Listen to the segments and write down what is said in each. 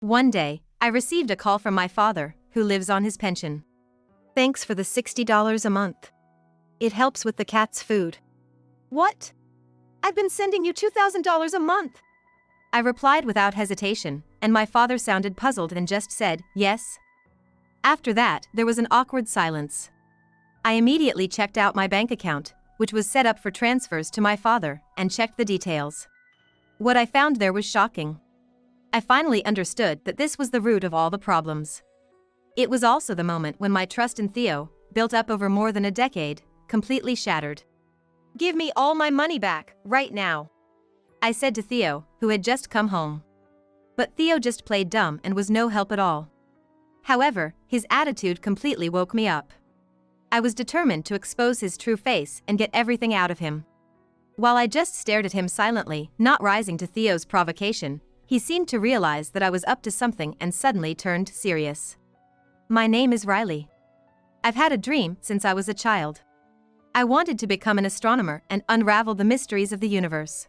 One day, I received a call from my father, who lives on his pension. "Thanks for the $60 a month. It helps with the cat's food." "What? I've been sending you $2,000 a month." I replied without hesitation, and my father sounded puzzled and just said, "Yes." After that, there was an awkward silence. I immediately checked out my bank account, which was set up for transfers to my father, and checked the details. What I found there was shocking. I finally understood that this was the root of all the problems. It was also the moment when my trust in Theo, built up over more than a decade, completely shattered. "Give me all my money back, right now," I said to Theo, who had just come home. But Theo just played dumb and was no help at all. However, his attitude completely woke me up. I was determined to expose his true face and get everything out of him. While I just stared at him silently, not rising to Theo's provocation, he seemed to realize that I was up to something and suddenly turned serious. "My name is Riley. I've had a dream since I was a child. I wanted to become an astronomer and unravel the mysteries of the universe.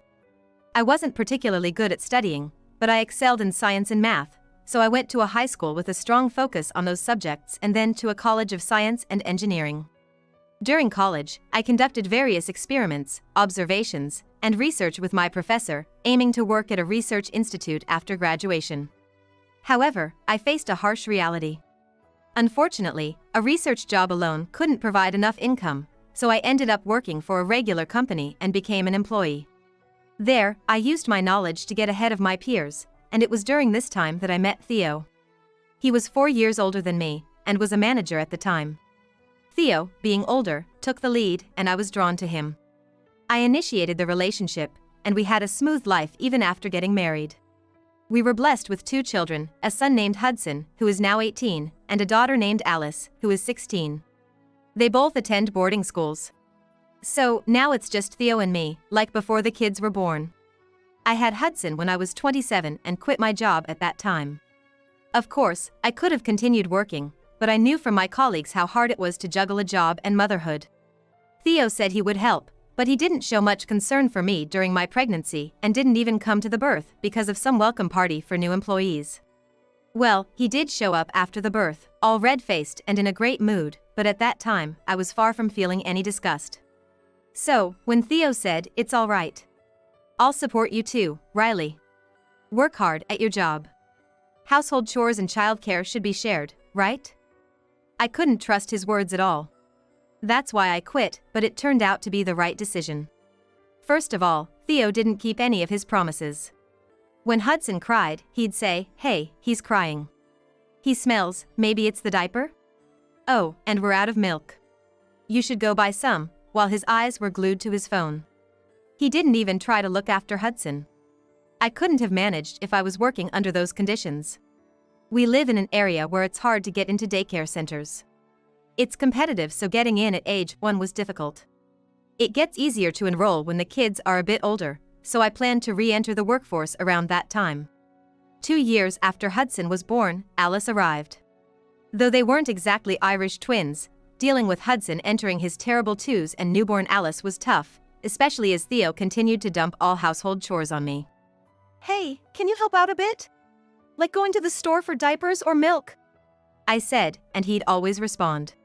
I wasn't particularly good at studying, but I excelled in science and math, so I went to a high school with a strong focus on those subjects and then to a college of science and engineering. During college, I conducted various experiments, observations, and research with my professor, aiming to work at a research institute after graduation. However, I faced a harsh reality. Unfortunately, a research job alone couldn't provide enough income, so I ended up working for a regular company and became an employee. There, I used my knowledge to get ahead of my peers, and it was during this time that I met Theo. He was 4 years older than me, and was a manager at the time. Theo, being older, took the lead, and I was drawn to him. I initiated the relationship, and we had a smooth life even after getting married. We were blessed with 2 children, a son named Hudson, who is now 18, and a daughter named Alice, who is 16. They both attend boarding schools. So, now it's just Theo and me, like before the kids were born. I had Hudson when I was 27 and quit my job at that time. Of course, I could have continued working, but I knew from my colleagues how hard it was to juggle a job and motherhood. Theo said he would help, but he didn't show much concern for me during my pregnancy and didn't even come to the birth because of some welcome party for new employees. Well, he did show up after the birth, all red-faced and in a great mood, but at that time, I was far from feeling any disgust. So, when Theo said, "It's all right. I'll support you too, Riley. Work hard at your job. Household chores and childcare should be shared, right?" I couldn't trust his words at all. That's why I quit, but it turned out to be the right decision. First of all, Theo didn't keep any of his promises. When Hudson cried, he'd say, "Hey, he's crying. He smells, maybe it's the diaper? Oh, and we're out of milk. You should go buy some," while his eyes were glued to his phone. He didn't even try to look after Hudson. I couldn't have managed if I was working under those conditions. We live in an area where it's hard to get into daycare centers. It's competitive, so getting in at age 1 was difficult. It gets easier to enroll when the kids are a bit older, so I planned to re-enter the workforce around that time. 2 years after Hudson was born, Alice arrived. Though they weren't exactly Irish twins, dealing with Hudson entering his terrible 2s and newborn Alice was tough, especially as Theo continued to dump all household chores on me. "Hey, can you help out a bit? Like going to the store for diapers or milk?" I said, and he'd always respond,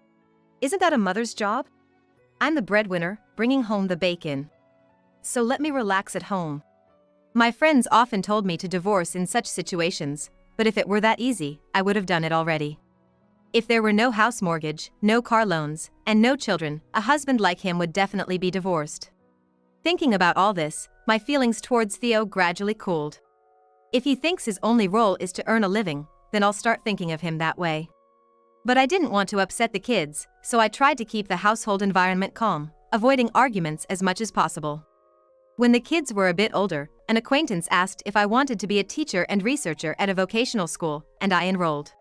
"Isn't that a mother's job? I'm the breadwinner, bringing home the bacon. So let me relax at home." My friends often told me to divorce in such situations, but if it were that easy, I would have done it already. If there were no house mortgage, no car loans, and no children, a husband like him would definitely be divorced. Thinking about all this, my feelings towards Theo gradually cooled. If he thinks his only role is to earn a living, then I'll start thinking of him that way. But I didn't want to upset the kids, so I tried to keep the household environment calm, avoiding arguments as much as possible. When the kids were a bit older, an acquaintance asked if I wanted to be a teacher and researcher at a vocational school, and I enrolled.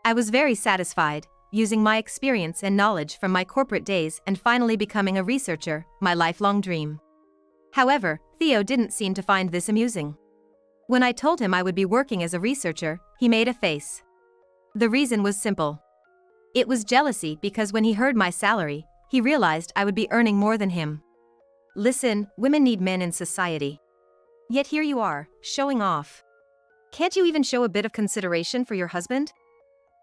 I was very satisfied, using my experience and knowledge from my corporate days and finally becoming a researcher, my lifelong dream. However, Theo didn't seem to find this amusing. When I told him I would be working as a researcher, he made a face. The reason was simple. It was jealousy because when he heard my salary, he realized I would be earning more than him. Listen, women need men in society. Yet here you are, showing off. Can't you even show a bit of consideration for your husband?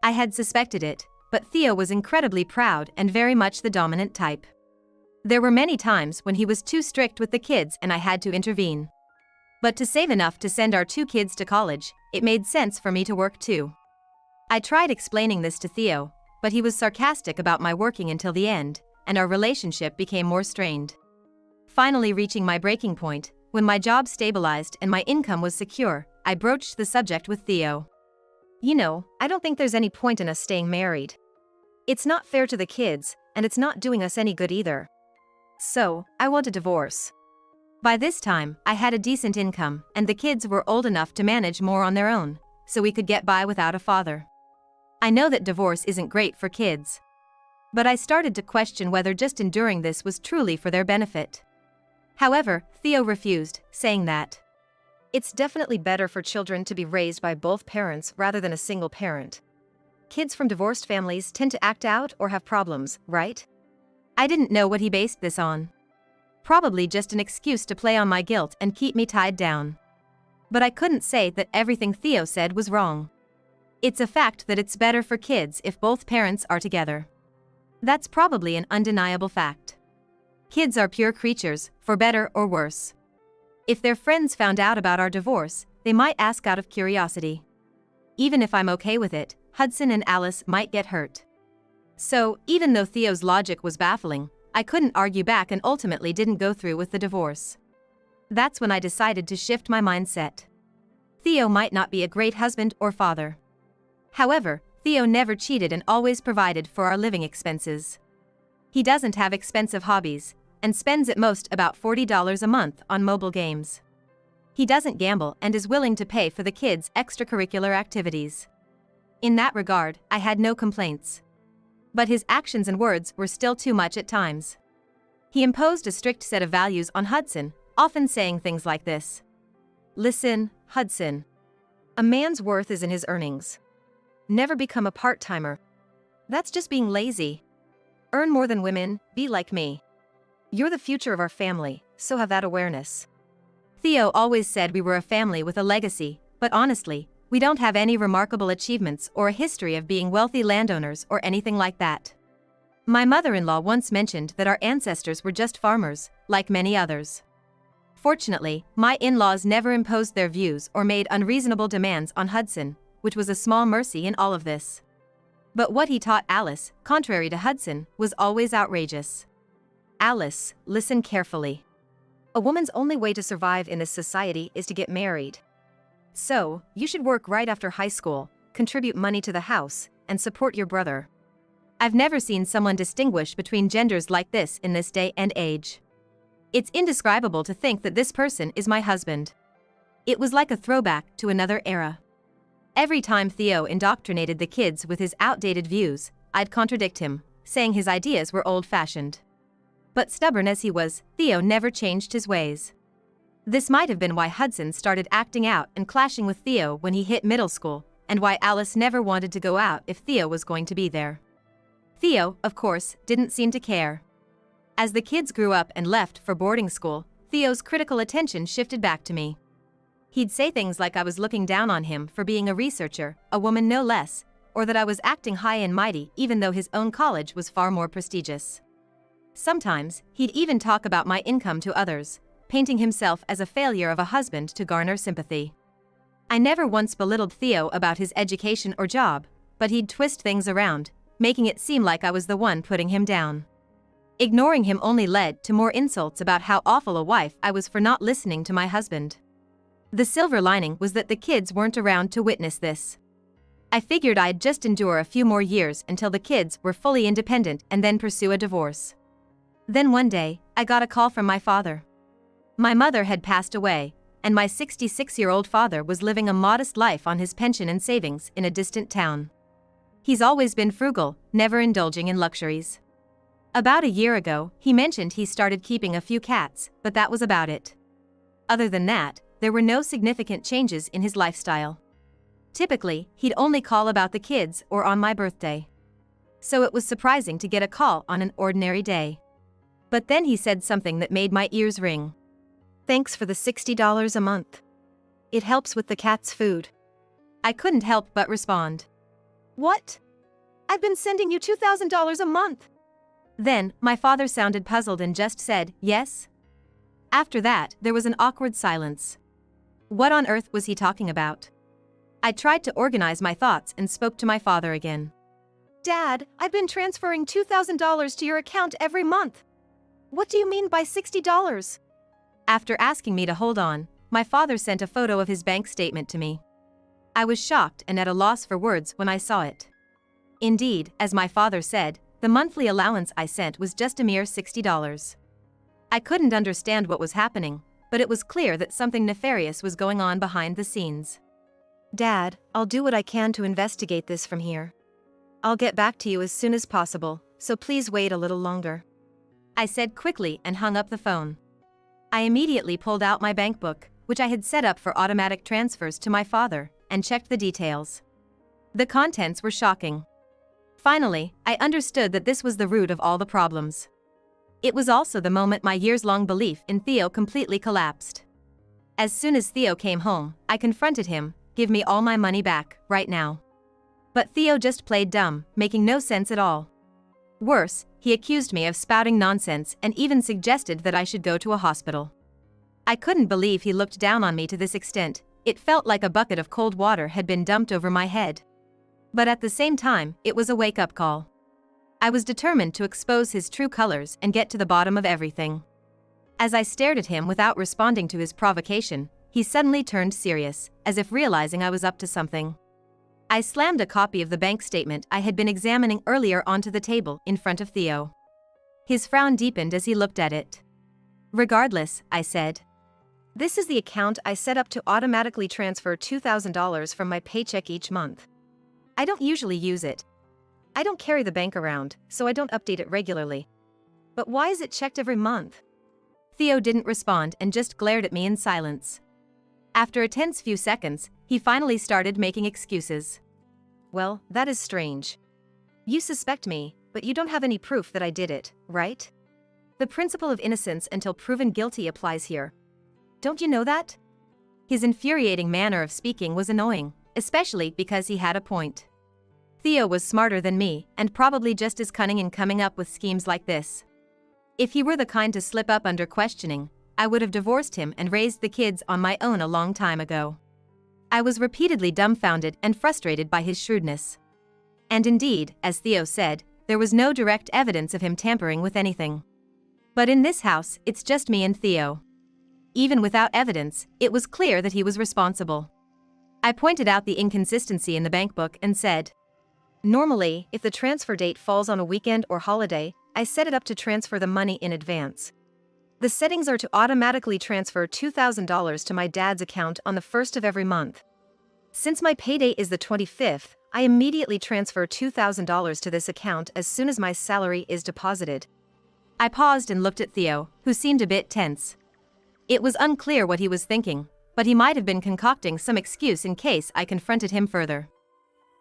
I had suspected it, but Theo was incredibly proud and very much the dominant type. There were many times when he was too strict with the kids and I had to intervene. But to save enough to send our 2 kids to college, it made sense for me to work too. I tried explaining this to Theo, but he was sarcastic about my working until the end, and our relationship became more strained. Finally reaching my breaking point, when my job stabilized and my income was secure, I broached the subject with Theo. You know, I don't think there's any point in us staying married. It's not fair to the kids, and it's not doing us any good either. So, I want a divorce. By this time, I had a decent income, and the kids were old enough to manage more on their own, so we could get by without a father. I know that divorce isn't great for kids. But I started to question whether just enduring this was truly for their benefit. However, Theo refused, saying that it's definitely better for children to be raised by both parents rather than a single parent. Kids from divorced families tend to act out or have problems, right? I didn't know what he based this on. Probably just an excuse to play on my guilt and keep me tied down. But I couldn't say that everything Theo said was wrong. It's a fact that it's better for kids if both parents are together. That's probably an undeniable fact. Kids are pure creatures, for better or worse. If their friends found out about our divorce, they might ask out of curiosity. Even if I'm okay with it, Hudson and Alice might get hurt. So, even though Theo's logic was baffling, I couldn't argue back and ultimately didn't go through with the divorce. That's when I decided to shift my mindset. Theo might not be a great husband or father. However, Theo never cheated and always provided for our living expenses. He doesn't have expensive hobbies, and spends at most about $40 a month on mobile games. He doesn't gamble and is willing to pay for the kids' extracurricular activities. In that regard, I had no complaints. But his actions and words were still too much at times. He imposed a strict set of values on Hudson, often saying things like this. Listen, Hudson. A man's worth is in his earnings. Never become a part-timer. That's just being lazy. Earn more than women, be like me. You're the future of our family, so have that awareness. Theo always said we were a family with a legacy, but honestly, we don't have any remarkable achievements or a history of being wealthy landowners or anything like that. My mother-in-law once mentioned that our ancestors were just farmers, like many others. Fortunately, my in-laws never imposed their views or made unreasonable demands on Hudson, which was a small mercy in all of this. But what he taught Alice, contrary to Hudson, was always outrageous. Alice, listen carefully. A woman's only way to survive in this society is to get married. So, you should work right after high school, contribute money to the house, and support your brother. I've never seen someone distinguish between genders like this in this day and age. It's indescribable to think that this person is my husband. It was like a throwback to another era. Every time Theo indoctrinated the kids with his outdated views, I'd contradict him, saying his ideas were old-fashioned. But stubborn as he was, Theo never changed his ways. This might have been why Hudson started acting out and clashing with Theo when he hit middle school, and why Alice never wanted to go out if Theo was going to be there. Theo, of course, didn't seem to care. As the kids grew up and left for boarding school, Theo's critical attention shifted back to me. He'd say things like I was looking down on him for being a researcher, a woman no less, or that I was acting high and mighty even though his own college was far more prestigious. Sometimes, he'd even talk about my income to others, painting himself as a failure of a husband to garner sympathy. I never once belittled Theo about his education or job, but he'd twist things around, making it seem like I was the one putting him down. Ignoring him only led to more insults about how awful a wife I was for not listening to my husband. The silver lining was that the kids weren't around to witness this. I figured I'd just endure a few more years until the kids were fully independent and then pursue a divorce. Then one day, I got a call from my father. My mother had passed away, and my 66-year-old father was living a modest life on his pension and savings in a distant town. He's always been frugal, never indulging in luxuries. About a year ago, he mentioned he started keeping a few cats, but that was about it. Other than that, there were no significant changes in his lifestyle. Typically, he'd only call about the kids or on my birthday. So it was surprising to get a call on an ordinary day. But then he said something that made my ears ring. Thanks for the $60 a month. It helps with the cat's food. I couldn't help but respond. What? I've been sending you $2,000 a month. Then, my father sounded puzzled and just said, yes? After that, there was an awkward silence. What on earth was he talking about? I tried to organize my thoughts and spoke to my father again. Dad, I've been transferring $2,000 to your account every month. What do you mean by $60? After asking me to hold on, my father sent a photo of his bank statement to me. I was shocked and at a loss for words when I saw it. Indeed, as my father said, the monthly allowance I sent was just a mere $60. I couldn't understand what was happening, but it was clear that something nefarious was going on behind the scenes. Dad, I'll do what I can to investigate this from here. I'll get back to you as soon as possible, so please wait a little longer. I said quickly and hung up the phone. I immediately pulled out my bank book, which I had set up for automatic transfers to my father, and checked the details. The contents were shocking. Finally, I understood that this was the root of all the problems. It was also the moment my years-long belief in Theo completely collapsed. As soon as Theo came home, I confronted him, "Give me all my money back, right now." But Theo just played dumb, making no sense at all. Worse, he accused me of spouting nonsense and even suggested that I should go to a hospital. I couldn't believe he looked down on me to this extent. It felt like a bucket of cold water had been dumped over my head. But at the same time, it was a wake-up call. I was determined to expose his true colors and get to the bottom of everything. As I stared at him without responding to his provocation, he suddenly turned serious, as if realizing I was up to something. I slammed a copy of the bank statement I had been examining earlier onto the table in front of Theo. His frown deepened as he looked at it. "Regardless," I said. "This is the account I set up to automatically transfer $2,000 from my paycheck each month. I don't usually use it. I don't carry the bank around, so I don't update it regularly. But why is it checked every month?" Theo didn't respond and just glared at me in silence. After a tense few seconds, he finally started making excuses. "Well, that is strange. You suspect me, but you don't have any proof that I did it, right? The principle of innocence until proven guilty applies here. Don't you know that?" His infuriating manner of speaking was annoying, especially because he had a point. Theo was smarter than me, and probably just as cunning in coming up with schemes like this. If he were the kind to slip up under questioning, I would have divorced him and raised the kids on my own a long time ago. I was repeatedly dumbfounded and frustrated by his shrewdness. And indeed, as Theo said, there was no direct evidence of him tampering with anything. But in this house, it's just me and Theo. Even without evidence, it was clear that he was responsible. I pointed out the inconsistency in the bank book and said, "Normally, if the transfer date falls on a weekend or holiday, I set it up to transfer the money in advance. The settings are to automatically transfer $2,000 to my dad's account on the 1st of every month. Since my payday is the 25th, I immediately transfer $2,000 to this account as soon as my salary is deposited." I paused and looked at Theo, who seemed a bit tense. It was unclear what he was thinking, but he might have been concocting some excuse in case I confronted him further.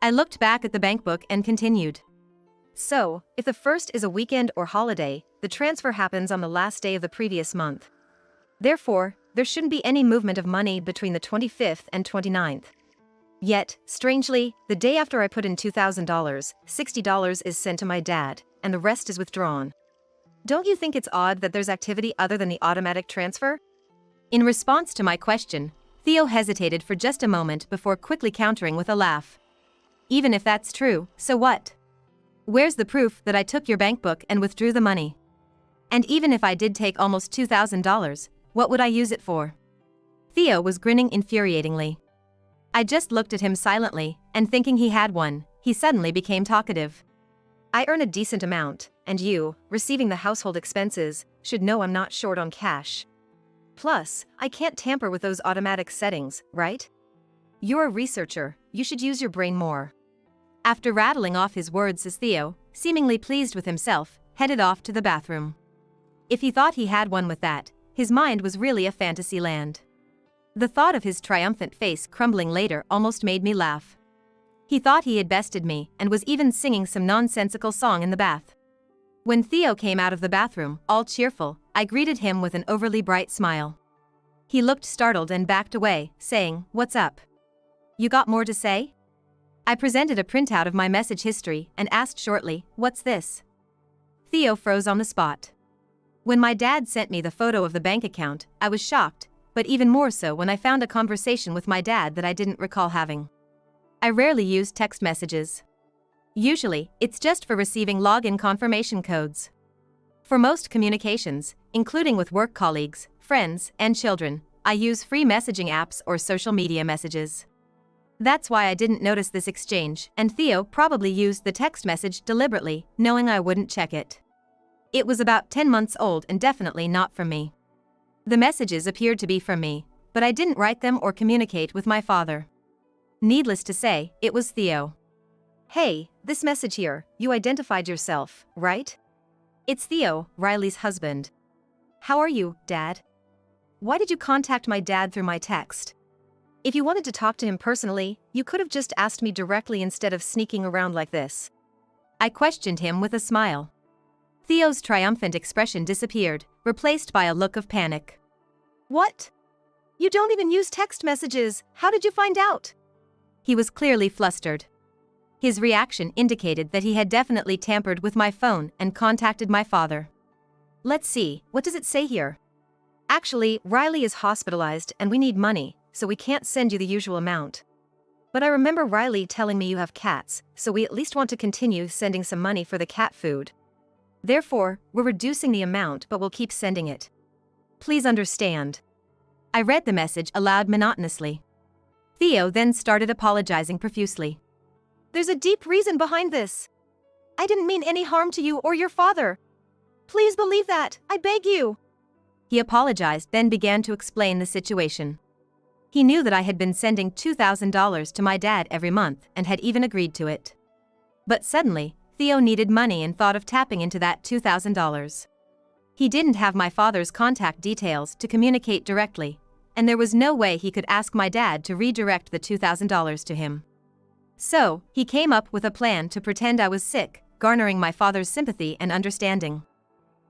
I looked back at the bank book and continued. "So, if the 1st is a weekend or holiday, the transfer happens on the last day of the previous month. Therefore, there shouldn't be any movement of money between the 25th and 29th. Yet, strangely, the day after I put in $2,000, $60 is sent to my dad, and the rest is withdrawn. Don't you think it's odd that there's activity other than the automatic transfer?" In response to my question, Theo hesitated for just a moment before quickly countering with a laugh. "Even if that's true, so what? Where's the proof that I took your bank book and withdrew the money? And even if I did take almost $2,000, what would I use it for?" Theo was grinning infuriatingly. I just looked at him silently, and thinking he had won, he suddenly became talkative. "I earn a decent amount, and you, receiving the household expenses, should know I'm not short on cash. Plus, I can't tamper with those automatic settings, right? You're a researcher, you should use your brain more." After rattling off his words as Theo, seemingly pleased with himself, headed off to the bathroom. If he thought he had won with that, his mind was really a fantasy land. The thought of his triumphant face crumbling later almost made me laugh. He thought he had bested me and was even singing some nonsensical song in the bath. When Theo came out of the bathroom, all cheerful, I greeted him with an overly bright smile. He looked startled and backed away, saying, "What's up?" You got more to say? I presented a printout of my message history and asked shortly, "What's this?" Theo froze on the spot. When my dad sent me the photo of the bank account, I was shocked, but even more so when I found a conversation with my dad that I didn't recall having. I rarely use text messages. Usually, it's just for receiving login confirmation codes. For most communications, including with work colleagues, friends, and children, I use free messaging apps or social media messages. That's why I didn't notice this exchange, and Theo probably used the text message deliberately, knowing I wouldn't check it. It was about 10 months old and definitely not from me. The messages appeared to be from me, but I didn't write them or communicate with my father. Needless to say, it was Theo. "Hey, this message here, you identified yourself, right? It's Theo, Riley's husband. How are you, Dad? Why did you contact my dad through my text? If you wanted to talk to him personally, you could have just asked me directly instead of sneaking around like this." I questioned him with a smile. Theo's triumphant expression disappeared, replaced by a look of panic. "What? You don't even use text messages, how did you find out?" He was clearly flustered. His reaction indicated that he had definitely tampered with my phone and contacted my father. "Let's see, what does it say here? Actually, Riley is hospitalized and we need money, so we can't send you the usual amount. But I remember Riley telling me you have cats, so we at least want to continue sending some money for the cat food. Therefore, we're reducing the amount but we'll keep sending it. Please understand." I read the message aloud monotonously. Theo then started apologizing profusely. "There's a deep reason behind this. I didn't mean any harm to you or your father. Please believe that, I beg you." He apologized, then began to explain the situation. He knew that I had been sending $2,000 to my dad every month and had even agreed to it. But suddenly, Theo needed money and thought of tapping into that $2,000. He didn't have my father's contact details to communicate directly, and there was no way he could ask my dad to redirect the $2,000 to him. So, he came up with a plan to pretend I was sick, garnering my father's sympathy and understanding.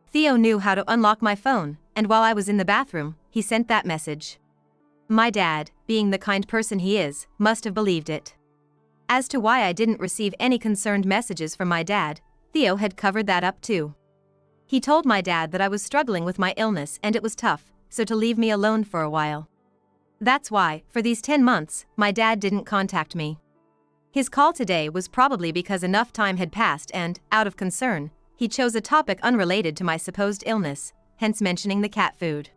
Theo knew how to unlock my phone, and while I was in the bathroom, he sent that message. My dad, being the kind person he is, must have believed it. As to why I didn't receive any concerned messages from my dad, Theo had covered that up too. He told my dad that I was struggling with my illness and it was tough, so to leave me alone for a while. That's why, for these 10 months, my dad didn't contact me. His call today was probably because enough time had passed and, out of concern, he chose a topic unrelated to my supposed illness, hence mentioning the cat food.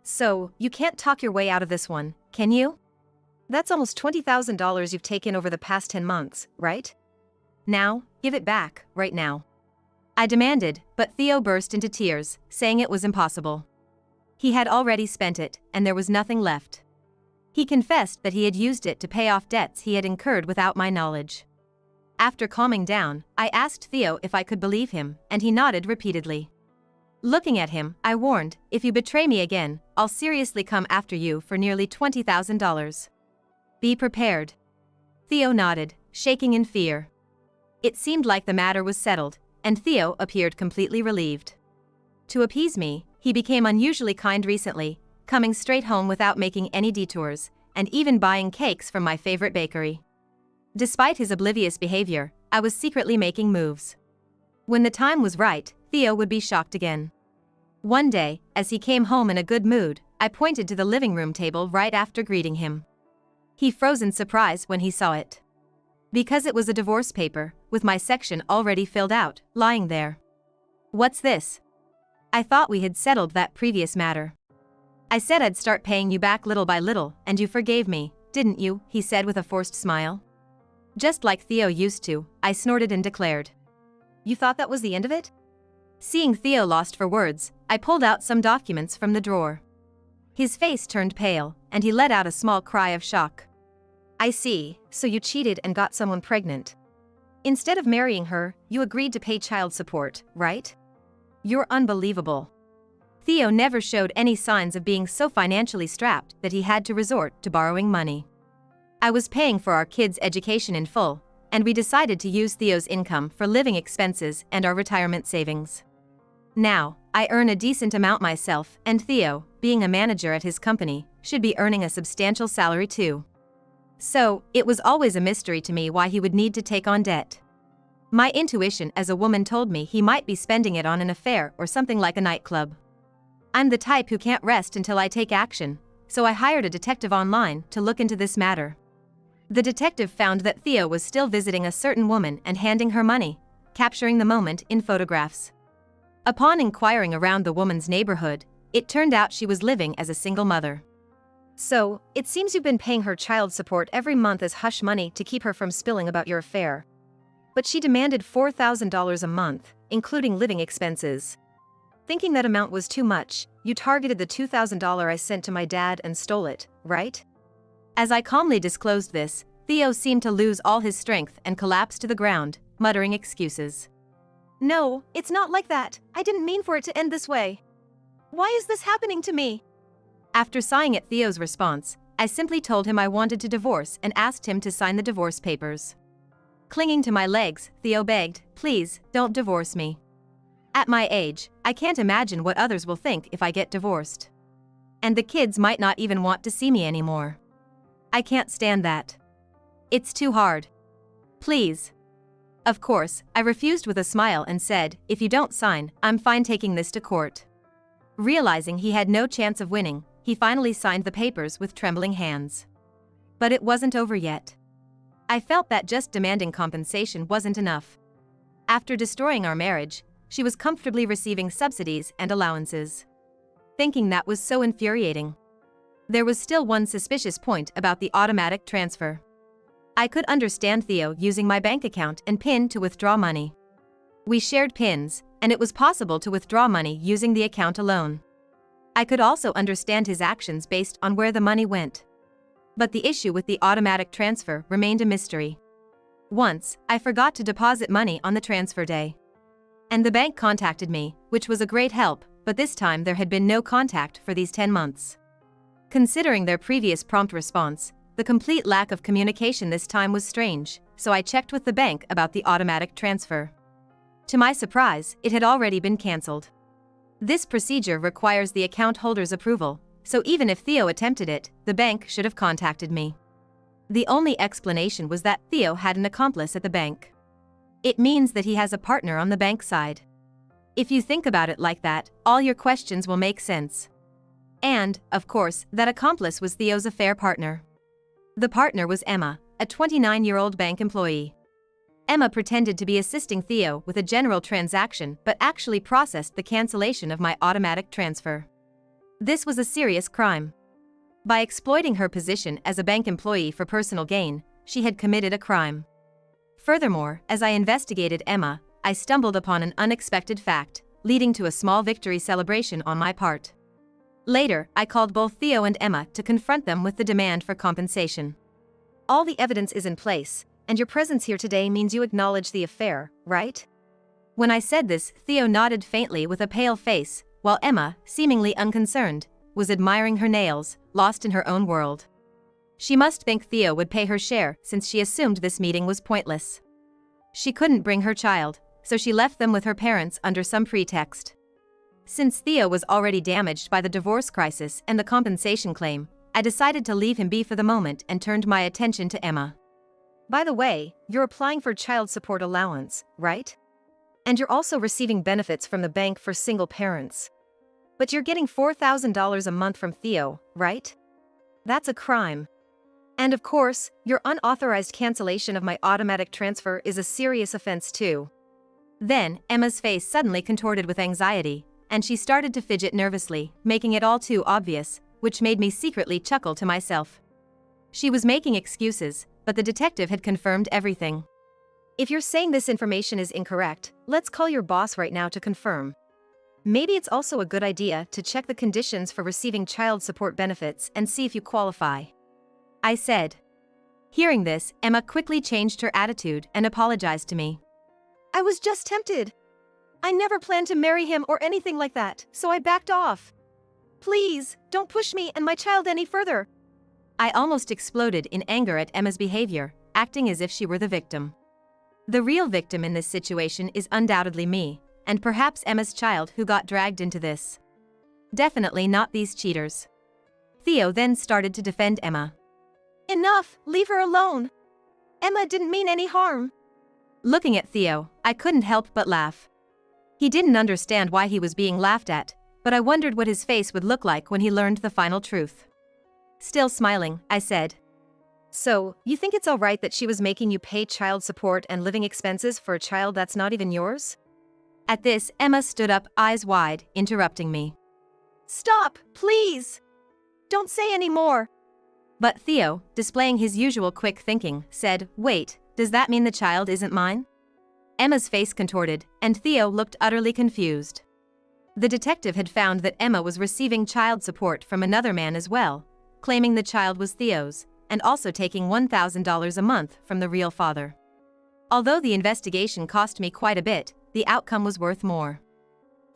"So, you can't talk your way out of this one, can you? That's almost $20,000 you've taken over the past 10 months, right? Now, give it back, right now." I demanded, but Theo burst into tears, saying it was impossible. He had already spent it, and there was nothing left. He confessed that he had used it to pay off debts he had incurred without my knowledge. After calming down, I asked Theo if I could believe him, and he nodded repeatedly. Looking at him, I warned, "If you betray me again, I'll seriously come after you for nearly $20,000. Be prepared." Theo nodded, shaking in fear. It seemed like the matter was settled, and Theo appeared completely relieved. To appease me, he became unusually kind recently, coming straight home without making any detours, and even buying cakes from my favorite bakery. Despite his oblivious behavior, I was secretly making moves. When the time was right, Theo would be shocked again. One day, as he came home in a good mood, I pointed to the living room table right after greeting him. He froze in surprise when he saw it. Because it was a divorce paper, with my section already filled out, lying there. "What's this? I thought we had settled that previous matter. I said I'd start paying you back little by little, and you forgave me, didn't you?" he said with a forced smile. Just like Theo used to, I snorted and declared. "You thought that was the end of it?" Seeing Theo lost for words, I pulled out some documents from the drawer. His face turned pale, and he let out a small cry of shock. "I see, so you cheated and got someone pregnant. Instead of marrying her, you agreed to pay child support, right? You're unbelievable." Theo never showed any signs of being so financially strapped that he had to resort to borrowing money. I was paying for our kids' education in full, and we decided to use Theo's income for living expenses and our retirement savings. Now, I earn a decent amount myself, and Theo, being a manager at his company, should be earning a substantial salary too. So, it was always a mystery to me why he would need to take on debt. My intuition as a woman told me he might be spending it on an affair or something like a nightclub. I'm the type who can't rest until I take action, so I hired a detective online to look into this matter. The detective found that Theo was still visiting a certain woman and handing her money, capturing the moment in photographs. Upon inquiring around the woman's neighborhood, it turned out she was living as a single mother. So, it seems you've been paying her child support every month as hush money to keep her from spilling about your affair. But she demanded $4,000 a month, including living expenses. Thinking that amount was too much, you targeted the $2,000 I sent to my dad and stole it, right? As I calmly disclosed this, Theo seemed to lose all his strength and collapse to the ground, muttering excuses. No, it's not like that. I didn't mean for it to end this way. Why is this happening to me? After sighing at Theo's response, I simply told him I wanted to divorce and asked him to sign the divorce papers. Clinging to my legs, Theo begged, "Please, don't divorce me. At my age, I can't imagine what others will think if I get divorced. And the kids might not even want to see me anymore. I can't stand that. It's too hard. Please." Of course, I refused with a smile and said, "If you don't sign, I'm fine taking this to court." Realizing he had no chance of winning, he finally signed the papers with trembling hands. But it wasn't over yet. I felt that just demanding compensation wasn't enough. After destroying our marriage, she was comfortably receiving subsidies and allowances. Thinking that was so infuriating. There was still one suspicious point about the automatic transfer. I could understand Theo using my bank account and PIN to withdraw money. We shared PINs, and it was possible to withdraw money using the account alone. I could also understand his actions based on where the money went. But the issue with the automatic transfer remained a mystery. Once, I forgot to deposit money on the transfer day. And the bank contacted me, which was a great help, but this time there had been no contact for these 10 months. Considering their previous prompt response, the complete lack of communication this time was strange, so I checked with the bank about the automatic transfer. To my surprise, it had already been cancelled. This procedure requires the account holder's approval, so even if Theo attempted it, the bank should have contacted me. The only explanation was that Theo had an accomplice at the bank. It means that he has a partner on the bank side. If you think about it like that, all your questions will make sense. And, of course, that accomplice was Theo's affair partner. The partner was Emma, a 29-year-old bank employee. Emma pretended to be assisting Theo with a general transaction but actually processed the cancellation of my automatic transfer. This was a serious crime. By exploiting her position as a bank employee for personal gain, she had committed a crime. Furthermore, as I investigated Emma, I stumbled upon an unexpected fact, leading to a small victory celebration on my part. Later, I called both Theo and Emma to confront them with the demand for compensation. All the evidence is in place, and your presence here today means you acknowledge the affair, right? When I said this, Theo nodded faintly with a pale face, while Emma, seemingly unconcerned, was admiring her nails, lost in her own world. She must think Theo would pay her share since she assumed this meeting was pointless. She couldn't bring her child, so she left them with her parents under some pretext. Since Theo was already damaged by the divorce crisis and the compensation claim, I decided to leave him be for the moment and turned my attention to Emma. By the way, you're applying for child support allowance, right? And you're also receiving benefits from the bank for single parents. But you're getting $4,000 a month from Theo, right? That's a crime. And of course, your unauthorized cancellation of my automatic transfer is a serious offense too. Then, Emma's face suddenly contorted with anxiety, and she started to fidget nervously, making it all too obvious, which made me secretly chuckle to myself. She was making excuses, but the detective had confirmed everything. If you're saying this information is incorrect, let's call your boss right now to confirm. Maybe it's also a good idea to check the conditions for receiving child support benefits and see if you qualify. I said. Hearing this, Emma quickly changed her attitude and apologized to me. I was just tempted. I never planned to marry him or anything like that, so I backed off. Please, don't push me and my child any further. I almost exploded in anger at Emma's behavior, acting as if she were the victim. The real victim in this situation is undoubtedly me, and perhaps Emma's child who got dragged into this. Definitely not these cheaters. Theo then started to defend Emma. Enough, leave her alone. Emma didn't mean any harm. Looking at Theo, I couldn't help but laugh. He didn't understand why he was being laughed at, but I wondered what his face would look like when he learned the final truth. Still smiling, I said, "So, you think it's alright that she was making you pay child support and living expenses for a child that's not even yours?" At this, Emma stood up, eyes wide, interrupting me. "Stop, please! Don't say any more!" But Theo, displaying his usual quick thinking, said, "Wait, does that mean the child isn't mine?" Emma's face contorted, and Theo looked utterly confused. The detective had found that Emma was receiving child support from another man as well, claiming the child was Theo's, and also taking $1,000 a month from the real father. Although the investigation cost me quite a bit, the outcome was worth more.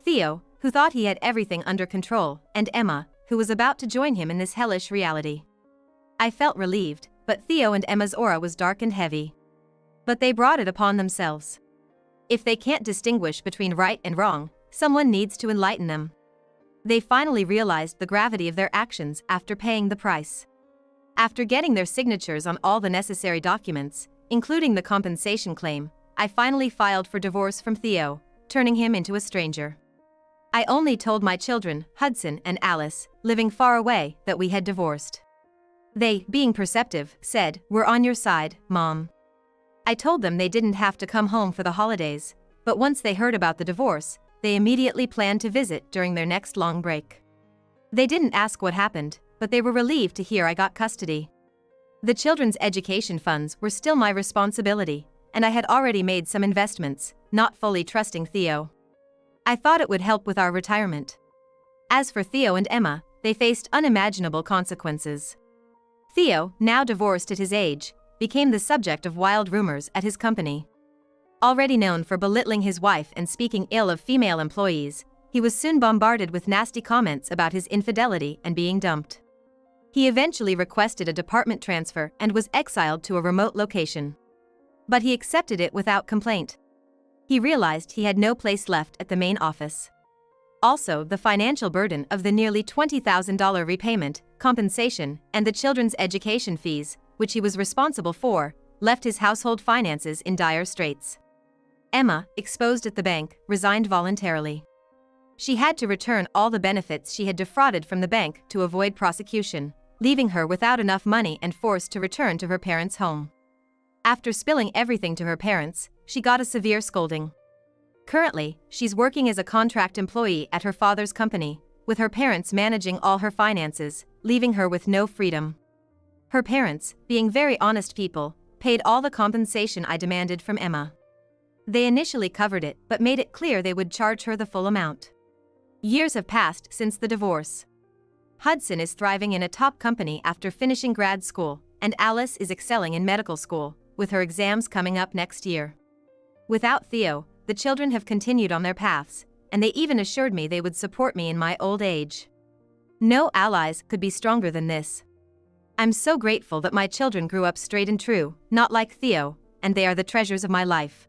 Theo, who thought he had everything under control, and Emma, who was about to join him in this hellish reality. I felt relieved, but Theo and Emma's aura was dark and heavy. But they brought it upon themselves. If they can't distinguish between right and wrong, someone needs to enlighten them. They finally realized the gravity of their actions after paying the price. After getting their signatures on all the necessary documents, including the compensation claim, I finally filed for divorce from Theo, turning him into a stranger. I only told my children, Hudson and Alice, living far away, that we had divorced. They, being perceptive, said, "We're on your side, Mom." I told them they didn't have to come home for the holidays, but once they heard about the divorce, they immediately planned to visit during their next long break. They didn't ask what happened, but they were relieved to hear I got custody. The children's education funds were still my responsibility, and I had already made some investments, not fully trusting Theo. I thought it would help with our retirement. As for Theo and Emma, they faced unimaginable consequences. Theo, now divorced at his age, became the subject of wild rumors at his company. Already known for belittling his wife and speaking ill of female employees, he was soon bombarded with nasty comments about his infidelity and being dumped. He eventually requested a department transfer and was exiled to a remote location. But he accepted it without complaint. He realized he had no place left at the main office. Also, the financial burden of the nearly $20,000 repayment, compensation, and the children's education fees, which he was responsible for, left his household finances in dire straits. Emma, exposed at the bank, resigned voluntarily. She had to return all the benefits she had defrauded from the bank to avoid prosecution, leaving her without enough money and forced to return to her parents' home. After spilling everything to her parents, she got a severe scolding. Currently, she's working as a contract employee at her father's company, with her parents managing all her finances, leaving her with no freedom. Her parents, being very honest people, paid all the compensation I demanded from Emma. They initially covered it but made it clear they would charge her the full amount. Years have passed since the divorce. Hudson is thriving in a top company after finishing grad school, and Alice is excelling in medical school, with her exams coming up next year. Without Theo, the children have continued on their paths, and they even assured me they would support me in my old age. No allies could be stronger than this. I'm so grateful that my children grew up straight and true, not like Theo, and they are the treasures of my life.